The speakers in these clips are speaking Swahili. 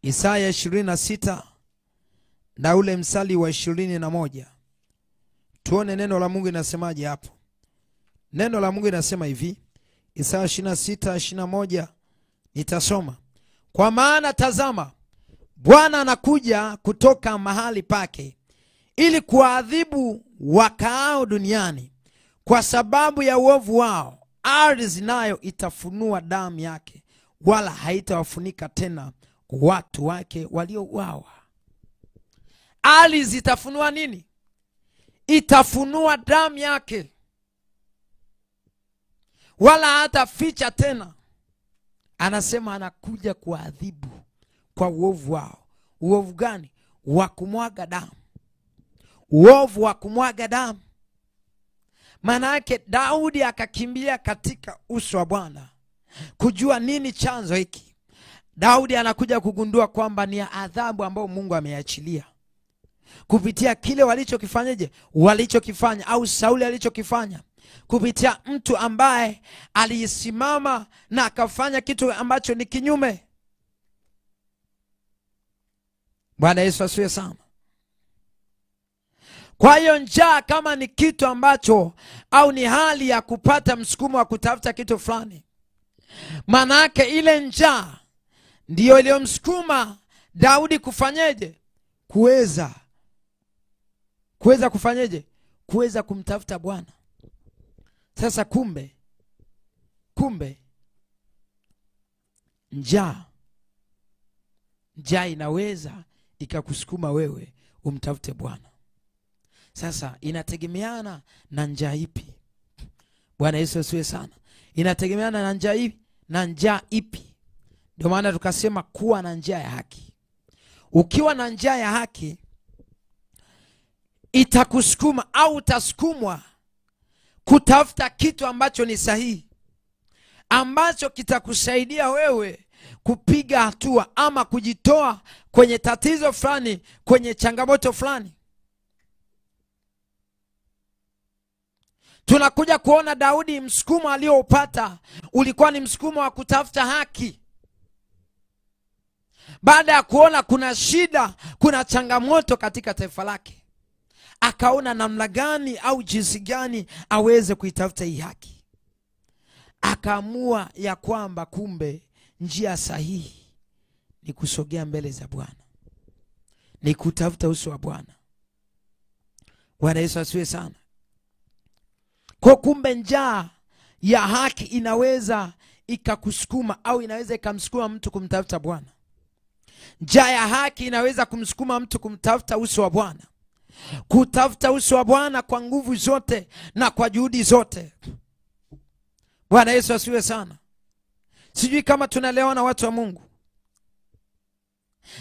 Isaya 26 na ule msali wa 21. Tuone neno la Mungu linasemaje hapo. Neno la Mungu linasema hivi. Isaya 26:21 nitasoma. Kwa maana tazama, Bwana anakuja kutoka mahali pake ili kuadhibu wakaao duniani kwa sababu ya uovu wao. Ardhi nayo itafunua damu yake, wala haitawafunika tena watu wake waliouawa. Ardhi itafunua nini? Itafunua damu yake, wala hataficha tena. Anasema anakuja kuadhibu kwa uovu wao. Uovu gani? Wa kumwaga damu. Uovu wa kumwaga damu. Maana yake Daudi akakimbia katika uso wa Bwana kujua nini chanzo hiki. Daudi anakuja kugundua kwamba ni adhabu ambayo Mungu ameachilia kupitia kile walichokifanya au Sauli alichokifanya, kupitia mtu ambaye alisimama na akafanya kitu ambacho ni kinyume. Bwana Yesu asifiwe sana. Kwa hiyo njaa kama ni kitu ambacho au ni hali ya kupata msukumo wa kutafuta kitu fulani, maana yake ile njaa ndiyo iliyomsukuma Daudi kufanyeje? Kuweza kufanyeje? Kuweza kumtafuta Bwana. Sasa kumbe njaa inaweza ikakusukuma wewe umtafute Bwana. Sasa inategemeana na njaa ipi. Bwana Yesu asifiwe sana. Inategemeana na njaa ipi. Ndio maana tukasema kuwa na njaa ya haki. Ukiwa na njaa ya haki, itakusukuma au utasukumwa kutafuta kitu ambacho ni sahihi, ambacho kitakusaidia wewe kupiga hatua ama kujitoa kwenye tatizo fulani, kwenye changamoto fulani. Tunakuja kuona Daudi, msukumo aliopata ulikuwa ni msukumo wa kutafuta haki. Baada ya kuona kuna shida, kuna changamoto katika taifa lake, akaona namna gani au jinsi gani aweze kuitafuta hii haki. Akaamua ya kwamba kumbe njia sahihi ni kusogea mbele za Bwana, ni kutafuta uso wa Bwana. Bwana Yesu asifiwe sana. Kwa kumbe njaa ya haki inaweza ikakusukuma au inaweza ikamsukuma mtu kumtafuta Bwana. Njaa ya haki inaweza kumsukuma mtu kumtafuta uso wa Bwana, kutafuta uso wa Bwana kwa nguvu zote na kwa juhudi zote. Bwana Yesu asifiwe sana. Sijui kama tunaelewana watu wa Mungu.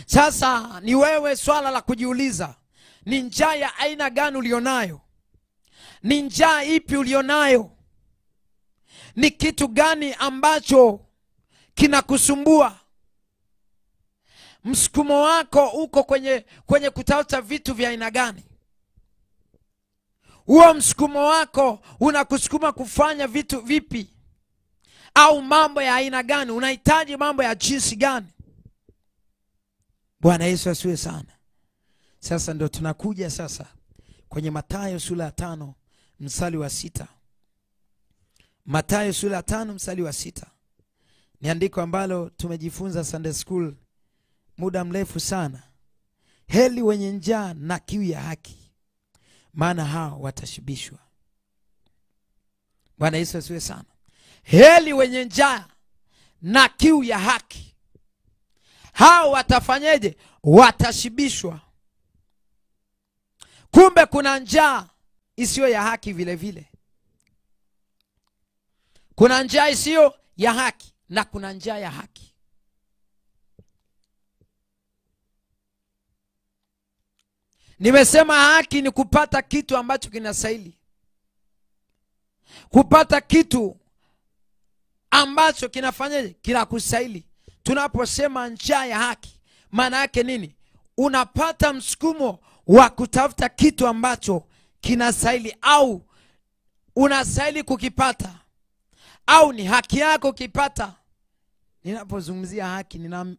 Sasa ni wewe swala la kujiuliza, ni njaa ya aina gani ulionayo? Ni njaa ipi ulionayo? Ni kitu gani ambacho kinakusumbua? Msukumo wako uko kwenye kutafuta vitu vya aina gani? Huo msukumo wako unakusukuma kufanya vitu vipi? Au mambo ya aina gani? Unahitaji mambo ya jinsi gani? Bwana Yesu asifiwe sana. Sasa ndo tunakuja sasa kwenye Mathayo sura ya 5 mstari wa 6. Mathayo sura ya 5 mstari wa 6. Ni andiko ambalo tumejifunza Sunday school muda mrefu sana. Heri wenye njaa na kiu ya haki, maana hao watashibishwa. Bwana Yesu asifiwe sana. Heri wenye njaa na kiu ya haki, hao watafanyeje? Watashibishwa. Kumbe kuna njaa isiyo ya haki vile vile. Kuna njaa isiyo ya haki na kuna njaa ya haki. Nimesema haki ni kupata kitu ambacho kinastahili, kupata kitu ambacho kinafanyaje? Kinakustahili. Tunaposema njaa ya haki, maana yake nini? Unapata msukumo wa kutafuta kitu ambacho kinastahili au unastahili kukipata, au ni haki yako kukipata. Ninapozungumzia haki nina